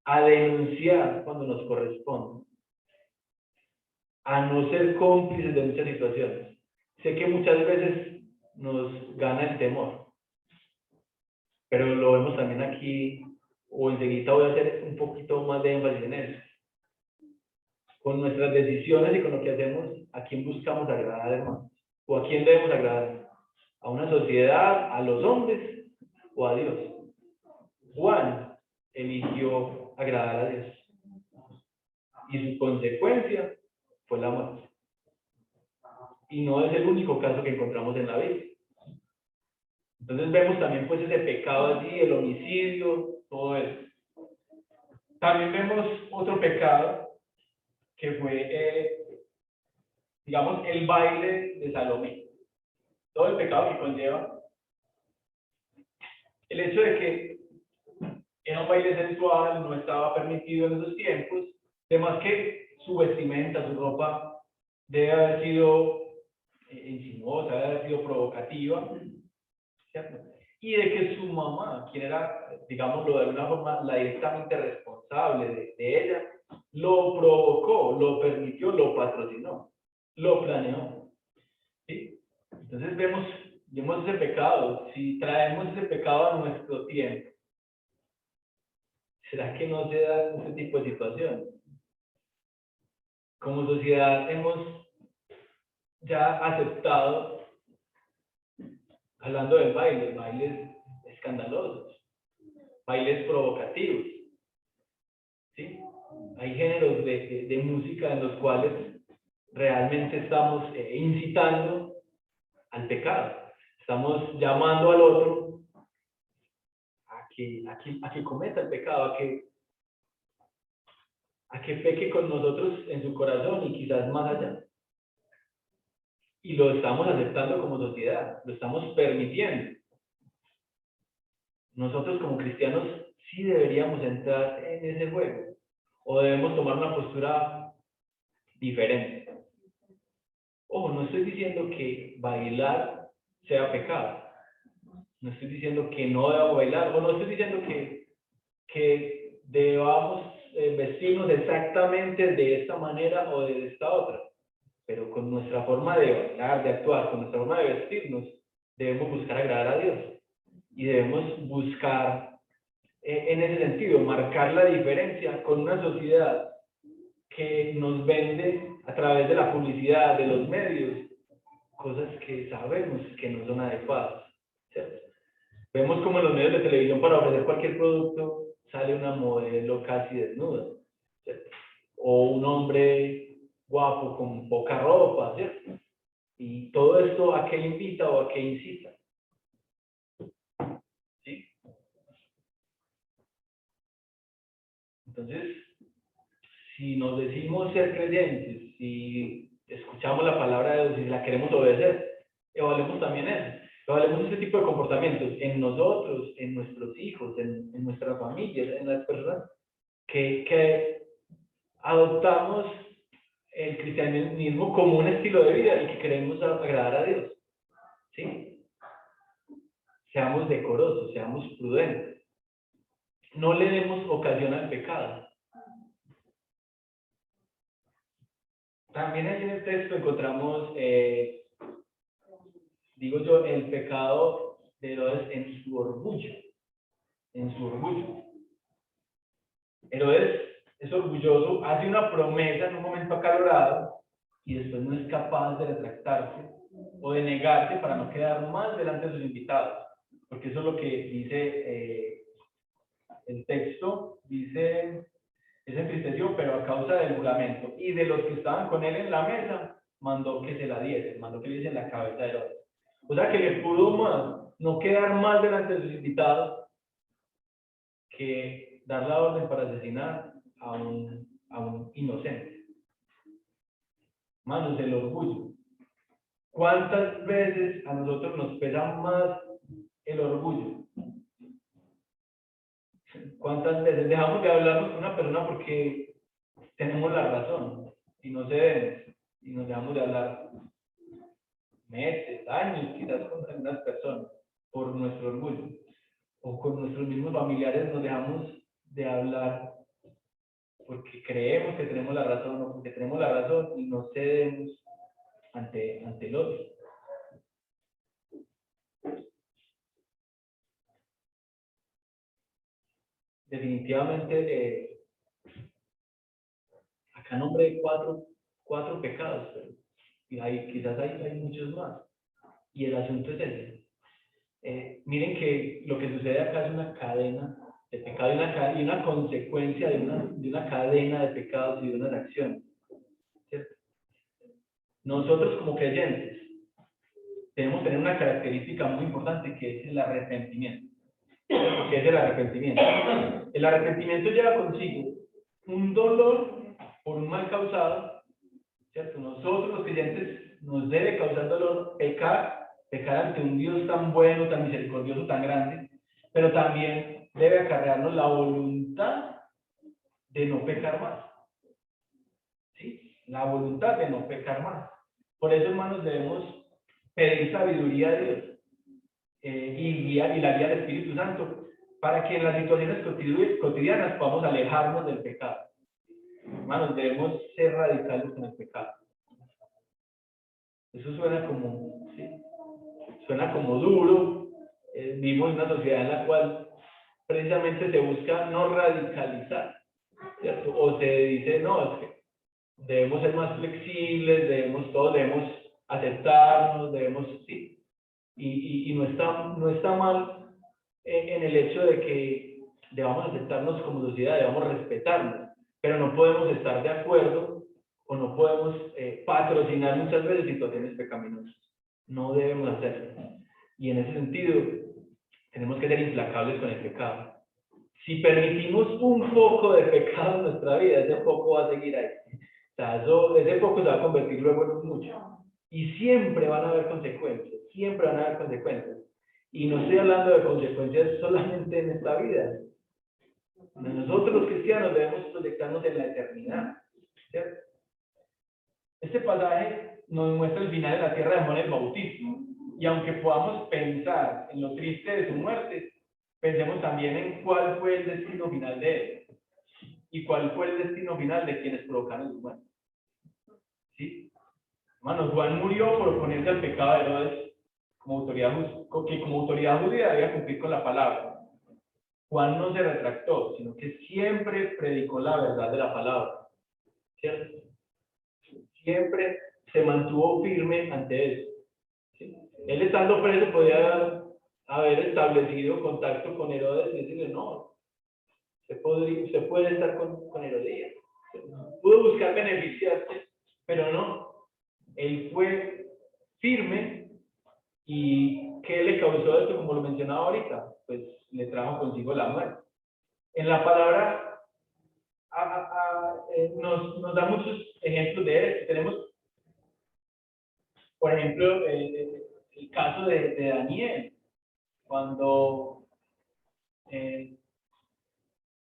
a denunciar cuando nos corresponde, a no ser cómplices de muchas situaciones. Sé que muchas veces nos gana el temor, pero lo vemos también aquí, o enseguida voy a hacer un poquito más de énfasis en eso. Con nuestras decisiones y con lo que hacemos, ¿a quién buscamos agradar, hermano? ¿O a quién debemos agradar? ¿A una sociedad, a los hombres o a Dios? Juan eligió agradar a Dios. Y su consecuencia fue la muerte. Y no es el único caso que encontramos en la Biblia. Entonces vemos también pues ese pecado allí, el homicidio, todo eso. También vemos otro pecado que fue, digamos, el baile de Salomé. Todo el pecado que conlleva el hecho de que era un baile sensual, no estaba permitido en esos tiempos, además que su vestimenta, su ropa, debe haber sido insinuosa, debe haber sido provocativa, ¿cierto? Y de que su mamá, quien era, digámoslo de alguna forma, la directamente responsable de ella, lo provocó, lo permitió, lo patrocinó, lo planeó, ¿sí? Entonces vemos ese pecado. Si traemos ese pecado a nuestro tiempo, ¿será que no se da ese tipo de situación? Como sociedad hemos ya aceptado, hablando del baile, bailes escandalosos, bailes provocativos, ¿sí? Hay géneros de música en los cuales realmente estamos incitando al pecado. Estamos llamando al otro a que cometa el pecado, a que peque con nosotros en su corazón y quizás más allá. Y lo estamos aceptando como sociedad, lo estamos permitiendo. Nosotros como cristianos sí deberíamos entrar en ese juego, o debemos tomar una postura diferente. Ojo, no estoy diciendo que bailar sea pecado, no estoy diciendo que no debamos bailar, o no estoy diciendo que debamos vestirnos exactamente de esta manera o de esta otra, pero con nuestra forma de bailar, de actuar, con nuestra forma de vestirnos, debemos buscar agradar a Dios y debemos buscar en ese sentido, marcar la diferencia con una sociedad que nos vende a través de la publicidad, de los medios, cosas que sabemos que no son adecuadas, ¿cierto? Vemos como en los medios de televisión para ofrecer cualquier producto sale una modelo casi desnuda, ¿cierto? O un hombre guapo con poca ropa, ¿cierto? Y todo esto ¿a qué invita o a qué incita? ¿Sí? Entonces, si nos decimos ser creyentes, si escuchamos la palabra de Dios y la queremos obedecer, evaluemos también eso. Evaluemos este tipo de comportamientos en nosotros, en nuestros hijos, en nuestras familias, en las personas que adoptamos el cristianismo como un estilo de vida y que queremos agradar a Dios. ¿Sí? Seamos decorosos, seamos prudentes. No le demos ocasión al pecado. También ahí en el texto encontramos, digo yo, el pecado de Herodes en su orgullo. En su orgullo. Herodes es orgulloso, hace una promesa en un momento acalorado y después no es capaz de retractarse o de negarse para no quedar mal delante de sus invitados. Porque eso es lo que dice el texto, dice, se entristeció, pero a causa del juramento y de los que estaban con él en la mesa, mandó que se la diesen, mandó que le diesen la cabeza de Herodes. O sea que le pudo más no quedar mal delante de sus invitados que dar la orden para asesinar a un inocente. Manos, el orgullo. ¿Cuántas veces a nosotros nos pesa más el orgullo? ¿Cuántas veces dejamos de hablarnos con una persona porque tenemos la razón y no cedemos y nos dejamos de hablar meses, años quizás con algunas personas por nuestro orgullo? O con nuestros mismos familiares nos dejamos de hablar porque creemos que tenemos la razón o porque tenemos la razón y no cedemos ante el otro. Definitivamente, acá nombré cuatro pecados, pero quizás hay muchos más. Y el asunto es ese. Miren que lo que sucede acá es una cadena de pecado y una consecuencia de una cadena de pecados y de unas acciones, ¿cierto? Nosotros como creyentes debemos tener una característica muy importante que es el arrepentimiento. ¿Qué es el arrepentimiento? El arrepentimiento lleva consigo un dolor por un mal causado, ¿cierto? Nosotros los creyentes nos debe causar dolor pecar ante un Dios tan bueno, tan misericordioso, tan grande, pero también debe acarrearnos la voluntad de no pecar más. ¿Sí? La voluntad de no pecar más. Por eso, hermanos, debemos pedir sabiduría a Dios y la guía del Espíritu Santo para que en las situaciones cotidianas podamos alejarnos del pecado. Hermanos, debemos ser radicales con el pecado. Eso suena como, ¿sí? Suena como duro. Vivimos en una sociedad en la cual precisamente se busca no radicalizar, ¿cierto? O se dice, no, es que debemos ser más flexibles, todos debemos aceptarnos, sí. Y no está mal en el hecho de que debamos aceptarnos como sociedad, debamos respetarnos, pero no podemos estar de acuerdo o no podemos patrocinar muchas veces situaciones pecaminosas. No debemos hacerlo. Y en ese sentido, tenemos que ser implacables con el pecado. Si permitimos un poco de pecado en nuestra vida, ese poco va a seguir ahí. O sea, ese poco se va a convertir luego en un mucho. Y siempre van a haber consecuencias, siempre van a haber consecuencias. Y no estoy hablando de consecuencias solamente en esta vida. Nosotros los cristianos debemos proyectarnos en la eternidad, ¿cierto? Este pasaje nos muestra el final de la tierra de Juan el Bautismo. Y aunque podamos pensar en lo triste de su muerte, pensemos también en cuál fue el destino final de él y cuál fue el destino final de quienes provocaron su muerte. ¿Sí? Hermanos, Juan murió por oponerse al pecado de Herodes como autoridad judía debía cumplir con la palabra. Juan no se retractó, sino que siempre predicó la verdad de la palabra. ¿Cierto? Siempre se mantuvo firme ante eso. ¿Sí? Él estando preso podía haber establecido contacto con Herodes y decirle, no, se puede estar con Herodías. Pudo buscar beneficiarse, pero no. Él fue firme. ¿Y qué le causó esto? Como lo mencionaba ahorita, pues le trajo consigo la muerte. En la palabra nos da muchos ejemplos de esto. Tenemos, por ejemplo, el caso de Daniel, cuando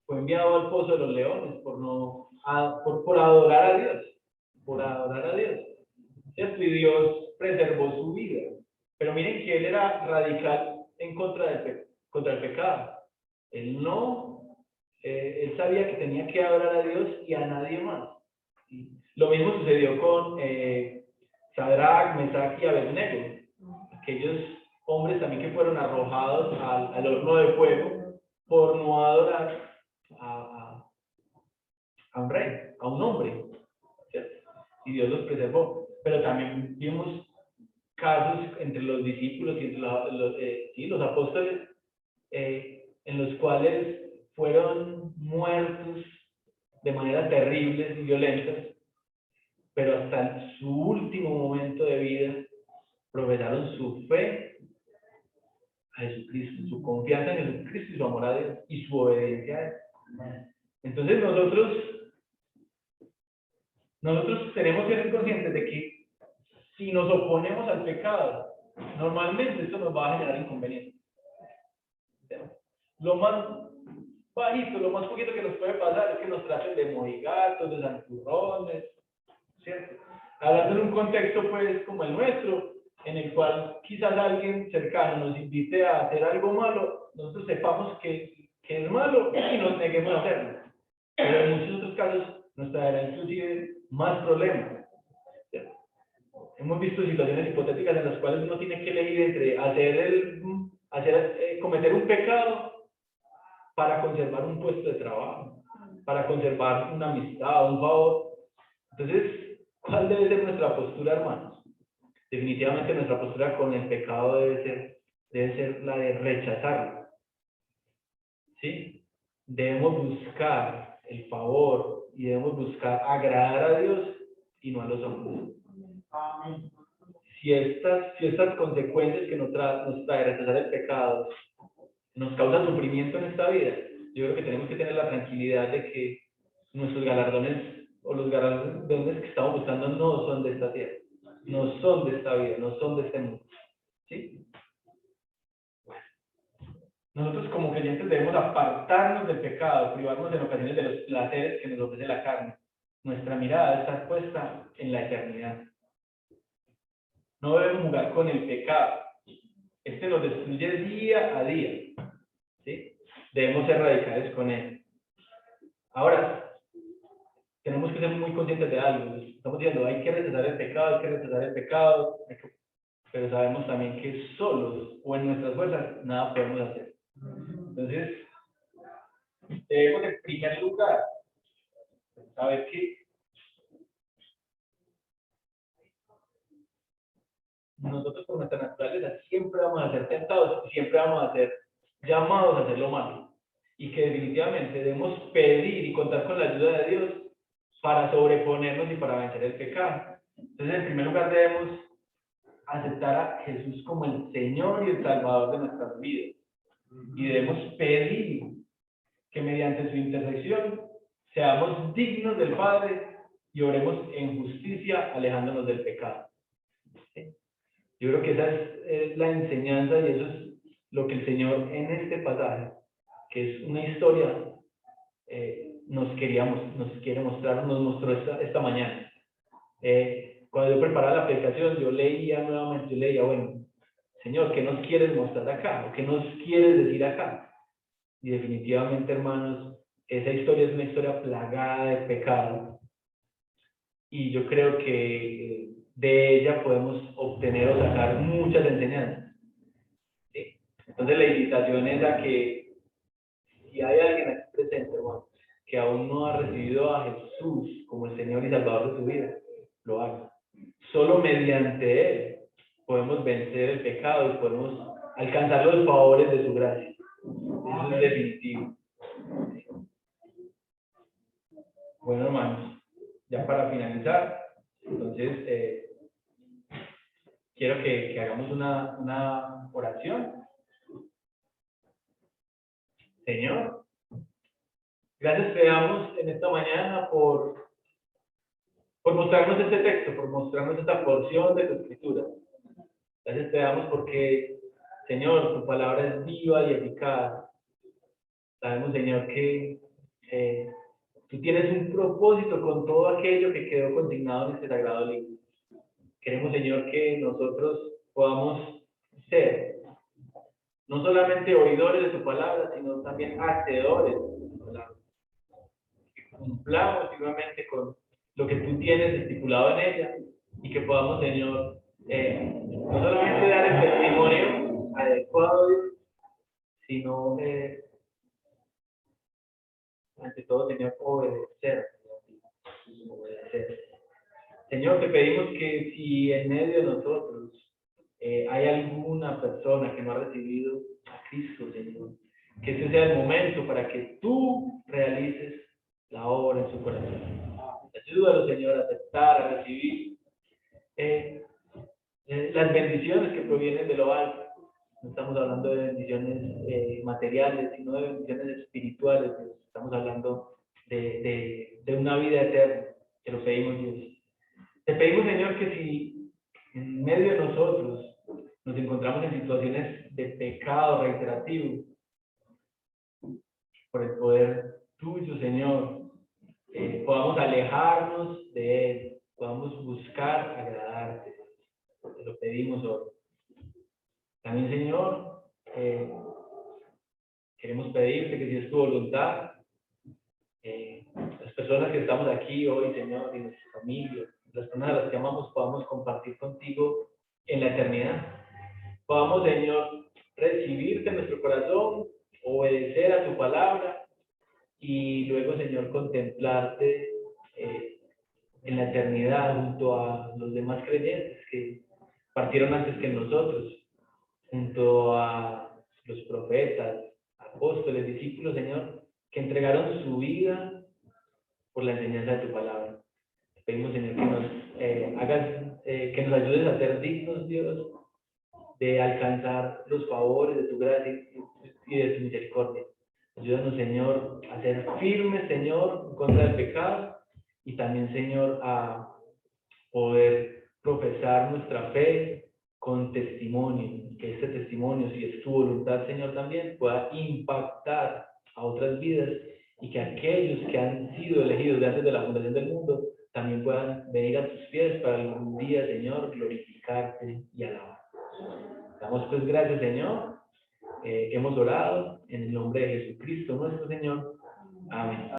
fue enviado al pozo de los leones por adorar a Dios, ¿cierto? Y Dios preservó su vida. Pero miren que él era radical en contra el pecado. Él sabía que tenía que adorar a Dios y a nadie más. ¿Sí? Lo mismo sucedió con Sadrach, Mesach y Abednego, aquellos hombres también que fueron arrojados al horno de fuego por no adorar a un rey, a un hombre, ¿cierto? Y Dios los preservó. Pero también vimos casos entre los discípulos y entre los apóstoles en los cuales fueron muertos de manera terribles y violentas, pero hasta su último momento de vida profesaron su fe a Jesucristo, su confianza en Jesucristo y su amor a Dios y su obediencia a Él. Entonces nosotros tenemos que ser conscientes de que si nos oponemos al pecado, normalmente esto nos va a generar inconvenientes. Lo más bajito, lo más poquito que nos puede pasar es que nos traten de mojigatos, de santurrones, ¿cierto? Hablando en un contexto pues como el nuestro, en el cual quizás alguien cercano nos invite a hacer algo malo, nosotros sepamos que es malo y nos neguemos a hacerlo. Pero en muchos otros casos nos traerá inclusive más problemas. ¿Cierto? Hemos visto situaciones hipotéticas en las cuales uno tiene que elegir entre cometer un pecado para conservar un puesto de trabajo, para conservar una amistad, un favor. Entonces, ¿cuál debe ser nuestra postura, hermanos? Definitivamente nuestra postura con el pecado debe ser la de rechazarlo. ¿Sí? Debemos buscar el favor y debemos buscar agradar a Dios y no a los hombres. Si estas consecuencias que nos trae rechazar el pecado nos causan sufrimiento en esta vida, yo creo que tenemos que tener la tranquilidad de que nuestros galardones o los galardones que estamos buscando no son de esta tierra, no son de esta vida, no son de este mundo. ¿Sí? Nosotros como creyentes debemos apartarnos del pecado, privarnos en ocasiones de los placeres que nos ofrece la carne. Nuestra mirada está puesta en la eternidad. No debemos jugar con el pecado. Este nos destruye día a día. ¿Sí? Debemos ser radicales con él. Ahora, tenemos que ser muy conscientes de algo. Estamos diciendo, hay que rechazar el pecado, hay que rechazar el pecado, pero sabemos también que solos o en nuestras fuerzas nada podemos hacer. Entonces, debemos en primer lugar saber que nosotros por nuestra naturaleza siempre vamos a ser tentados y siempre vamos a ser llamados a hacer lo malo. Y que definitivamente debemos pedir y contar con la ayuda de Dios para sobreponernos y para vencer el pecado. Entonces, en primer lugar, debemos aceptar a Jesús como el Señor y el Salvador de nuestras vidas. Y debemos pedir que mediante su intercesión seamos dignos del Padre y oremos en justicia, alejándonos del pecado. ¿Sí? Yo creo que esa es la enseñanza y eso es lo que el Señor en este pasaje, que es una historia, nos quiere mostrar, nos mostró esta mañana. Cuando yo preparaba la aplicación, yo leía, bueno, Señor, ¿qué nos quieres mostrar acá? ¿O qué nos quieres decir acá? Y definitivamente, hermanos, esa historia es una historia plagada de pecado. Y yo creo que de ella podemos obtener o sacar muchas enseñanzas. ¿Sí? Entonces la invitación es a que si hay alguien aquí presente, hermano, que aún no ha recibido a Jesús como el Señor y Salvador de su vida, lo haga. Solo mediante Él podemos vencer el pecado y podemos alcanzar los favores de su gracia. Eso es definitivo. Bueno, hermanos, ya para finalizar, entonces quiero que hagamos una oración. Señor, gracias te damos en esta mañana por mostrarnos este texto, por mostrarnos esta porción de tu escritura. Gracias te damos porque, Señor, tu palabra es viva y eficaz. Sabemos, Señor, que tú tienes un propósito con todo aquello que quedó consignado en este sagrado libro. Queremos, Señor, que nosotros podamos ser no solamente oidores de tu palabra, sino también hacedores de tu palabra. Que cumplamos firmemente con lo que tú tienes estipulado en ella y que podamos, Señor, no solamente dar el testimonio adecuado, sino ante todo, Señor, obedecer. Señor, te pedimos que si en medio de nosotros hay alguna persona que no ha recibido a Cristo, Señor, que ese sea el momento para que tú realices la obra en su corazón. Ayúdalo, Señor, a aceptar, a recibir las bendiciones que provienen de lo alto. No estamos hablando de bendiciones materiales, sino de bendiciones espirituales. Estamos hablando de una vida eterna. Te lo pedimos, Dios. Te pedimos, Señor, que si en medio de nosotros nos encontramos en situaciones de pecado reiterativo, por el poder tuyo, Señor, podamos alejarnos de él, podamos buscar agradarte. Te lo pedimos hoy. También, Señor, queremos pedirte que si es tu voluntad, las personas que estamos aquí hoy, Señor, y nuestra familia, las personas a las que amamos, podamos compartir contigo en la eternidad. Podamos, Señor, recibirte en nuestro corazón, obedecer a tu palabra y luego, Señor, contemplarte en la eternidad junto a los demás creyentes que partieron antes que nosotros, junto a los profetas, apóstoles, discípulos, Señor, que entregaron su vida por la enseñanza de tu palabra. Te pedimos, Señor, que nos hagas, que nos ayudes a ser dignos, Dios, de alcanzar los favores de tu gracia y de tu misericordia. Ayúdanos, Señor, a ser firmes, Señor, en contra del pecado y también, Señor, a poder profesar nuestra fe con testimonio, y que este testimonio, si es tu voluntad, Señor, también pueda impactar a otras vidas, y que aquellos que han sido elegidos de antes de la fundación del mundo también puedan venir a tus pies para algún día, Señor, glorificarte y alabarte. Damos pues gracias, Señor. Hemos orado en el nombre de Jesucristo nuestro Señor. Amén.